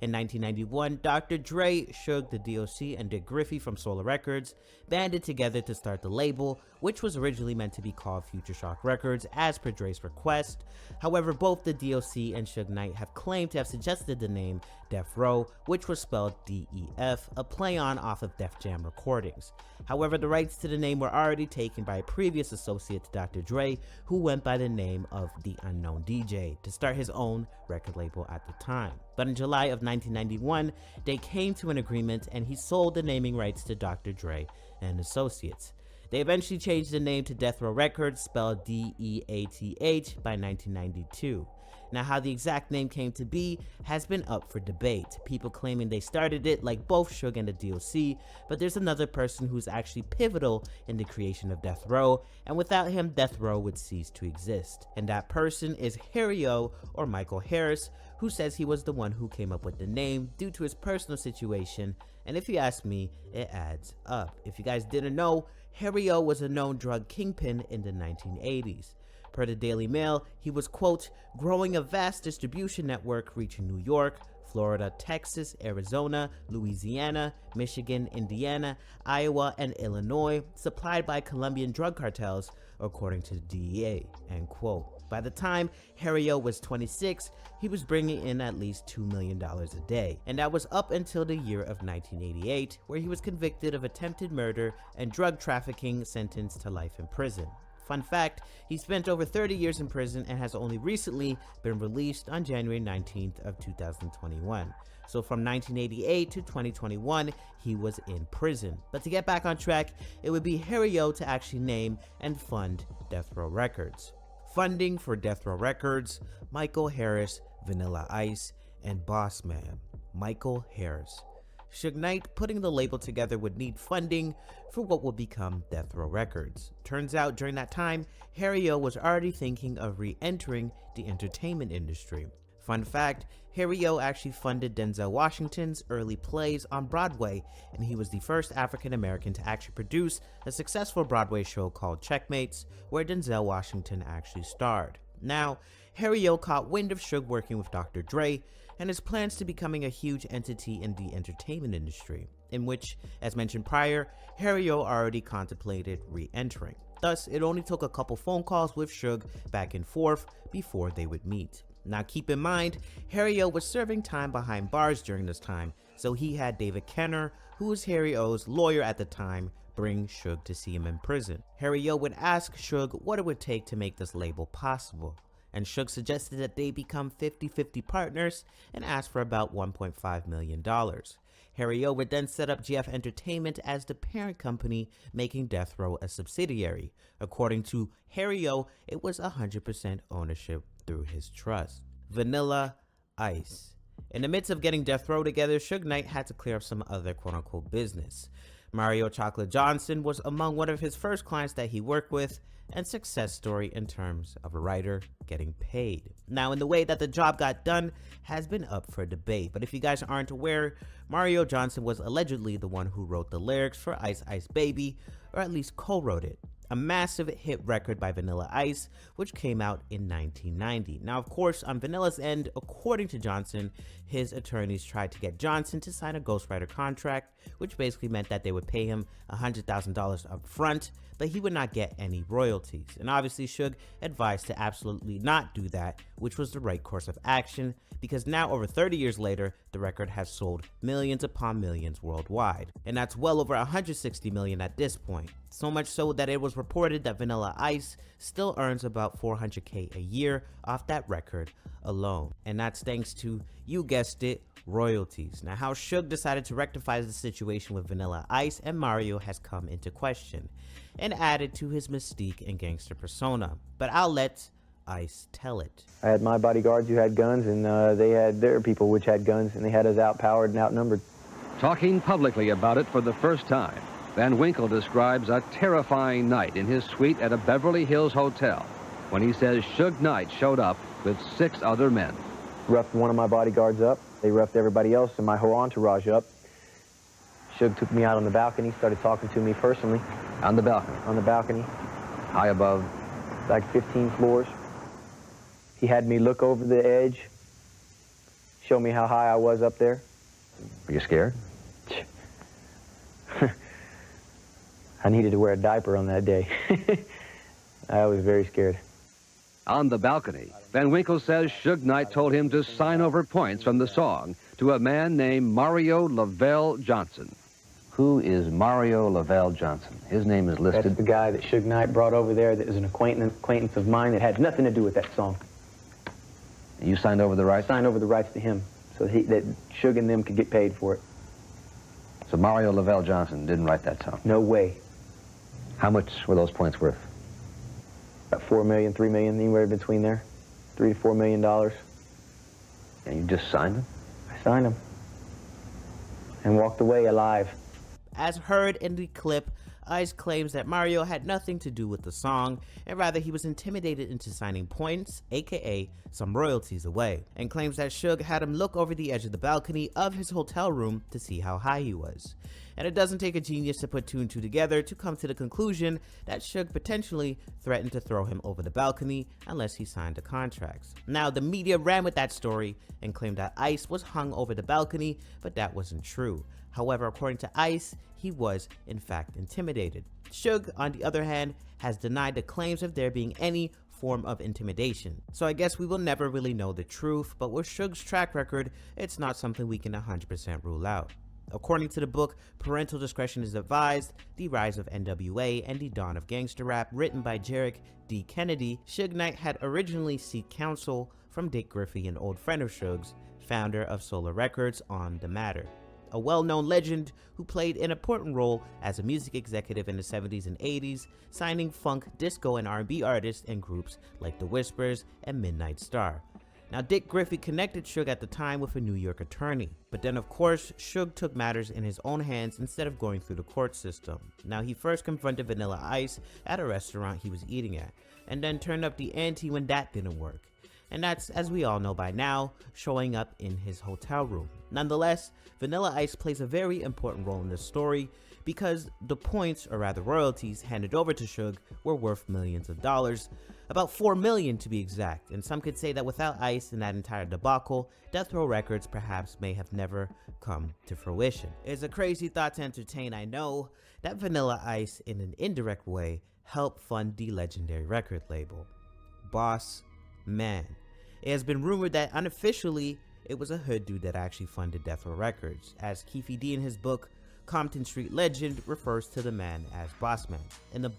In 1991, Dr. Dre, Suge, the DOC, and Dick Griffey from Solar Records banded together to start the label, which was originally meant to be called Future Shock Records as per Dre's request. However, both the DOC and Suge Knight have claimed to have suggested the name Death Row, which was spelled D-E-F, a play on off of Def Jam recordings. However, the rights to the name were already taken by a previous associate to Dr. Dre, who went by the name of The Unknown DJ, to start his own record label at the time. But in July of 1991, they came to an agreement and he sold the naming rights to Dr. Dre and Associates. They eventually changed the name to Death Row Records, spelled D-E-A-T-H, by 1992. Now, how the exact name came to be has been up for debate. People claiming they started it like both Suge and the DOC, but there's another person who's actually pivotal in the creation of Death Row, and without him, Death Row would cease to exist. And that person is Harry O, or Michael Harris, who says he was the one who came up with the name due to his personal situation, and if you ask me, it adds up. If you guys didn't know, Harry O was a known drug kingpin in the 1980s. Per the Daily Mail, he was, quote, growing a vast distribution network reaching New York, Florida, Texas, Arizona, Louisiana, Michigan, Indiana, Iowa, and Illinois, supplied by Colombian drug cartels, according to the DEA, end quote. By the time Harry O was 26, he was bringing in at least $2 million a day, and that was up until the year of 1988, where he was convicted of attempted murder and drug trafficking, sentenced to life in prison. Fun fact, he spent over 30 years in prison and has only recently been released on January 19th of 2021. So from 1988 to 2021, he was in prison. But to get back on track, it would be Harry O to actually name and fund Death Row Records. Funding for Death Row Records, Michael Harris, Vanilla Ice, and Boss Man, Michael Harris. Suge Knight putting the label together would need funding for what would become Death Row Records. Turns out during that time, Harry O was already thinking of re-entering the entertainment industry. Fun fact, Harry O actually funded Denzel Washington's early plays on Broadway, and he was the first African American to actually produce a successful Broadway show called Checkmates, where Denzel Washington actually starred. Now, Harry O caught wind of Suge working with Dr. Dre and his plans to becoming a huge entity in the entertainment industry, in which, as mentioned prior, Harry O already contemplated re-entering. Thus, it only took a couple phone calls with Suge back and forth before they would meet. Now keep in mind, Harry O was serving time behind bars during this time, so he had David Kenner, who was Harry O's lawyer at the time, bring Suge to see him in prison. Harry O would ask Suge what it would take to make this label possible, and Suge suggested that they become 50-50 partners and asked for about $1.5 million. Harry O would then set up GF Entertainment as the parent company, making Death Row a subsidiary. According to Harry O, it was 100% ownership through his trust. Vanilla Ice. In the midst of getting Death Row together, Suge Knight had to clear up some other quote-unquote business. Mario Chocolate Johnson was among one of his first clients that he worked with, and success story in terms of a writer getting paid. Now, in the way that the job got done has been up for debate, but if you guys aren't aware, Mario Johnson was allegedly the one who wrote the lyrics for Ice Ice Baby, or at least co-wrote it, a massive hit record by Vanilla Ice, which came out in 1990. Now, of course, on Vanilla's end, according to Johnson, his attorneys tried to get Johnson to sign a ghostwriter contract, which basically meant that they would pay him $100,000 up front, but he would not get any royalties. And obviously, Suge advised to absolutely not do that, which was the right course of action, because now over 30 years later, the record has sold millions upon millions worldwide. And that's well over 160 million at this point. So much so that it was reported that Vanilla Ice still earns about $400K a year off that record alone. And that's thanks to, you guessed it, royalties. Now, how Suge decided to rectify the situation with Vanilla Ice and Mario has come into question and added to his mystique and gangster persona. But I'll let Ice tell it. I had my bodyguards who had guns, and they had their people which had guns, and they had us outpowered and outnumbered. Talking publicly about it for the first time, Van Winkle describes a terrifying night in his suite at a Beverly Hills hotel when he says Suge Knight showed up with 6 other men. roughed one of my bodyguards up. They roughed everybody else and my whole entourage up. Suge took me out on the balcony, started talking to me personally. On the balcony? On the balcony. High above? Like 15 floors. He had me look over the edge, show me how high I was up there. Were you scared? I needed to wear a diaper on that day. I was very scared. On the balcony, Van Winkle says Suge Knight told him to sign over points from the song to a man named Mario Lavelle Johnson. Who is Mario Lavelle Johnson? His name is listed. That's the guy that Suge Knight brought over there that was an acquaintance of mine that had nothing to do with that song. You signed over the rights? I signed over the rights to him so that Suge and them could get paid for it. So Mario Lavelle Johnson didn't write that song? No way. How much were those points worth? About 4 million, 3 million, anywhere between there. $3 to $4 million. And you just signed them? I signed them. And walked away alive. As heard in the clip, Ice claims that Mario had nothing to do with the song, and rather he was intimidated into signing points, aka some royalties away, and claims that Suge had him look over the edge of the balcony of his hotel room to see how high he was. And it doesn't take a genius to put two and two together to come to the conclusion that Suge potentially threatened to throw him over the balcony unless he signed the contracts. Now, the media ran with that story and claimed that Ice was hung over the balcony, but that wasn't true. However, according to Ice, he was in fact intimidated. Suge, on the other hand, has denied the claims of there being any form of intimidation. So I guess we will never really know the truth, but with Suge's track record, it's not something we can 100% rule out. According to the book Parental Discretion is Advised, The Rise of NWA and the Dawn of Gangster Rap, written by Jarek D. Kennedy, Suge Knight had originally sought counsel from Dick Griffey, an old friend of Suge's, founder of Solar Records, on the matter. A well-known legend who played an important role as a music executive in the 70s and 80s, signing funk, disco, and R&B artists and groups like The Whispers and Midnight Star. Now, Dick Griffey connected Suge at the time with a New York attorney, but then of course, Suge took matters in his own hands instead of going through the court system. Now, he first confronted Vanilla Ice at a restaurant he was eating at, and then turned up the ante when that didn't work. And that's, as we all know by now, showing up in his hotel room. Nonetheless, Vanilla Ice plays a very important role in this story because the points, or rather royalties, handed over to Suge were worth millions of dollars, about 4 million to be exact, and some could say that without Ice and that entire debacle, Death Row Records perhaps may have never come to fruition. It's a crazy thought to entertain, I know, that Vanilla Ice in an indirect way helped fund the legendary record label. Boss Man. It has been rumored that unofficially it was a hood dude that actually funded Death Row Records, as Keefe D in his book Compton Street Legend refers to the man as Boss Man. In the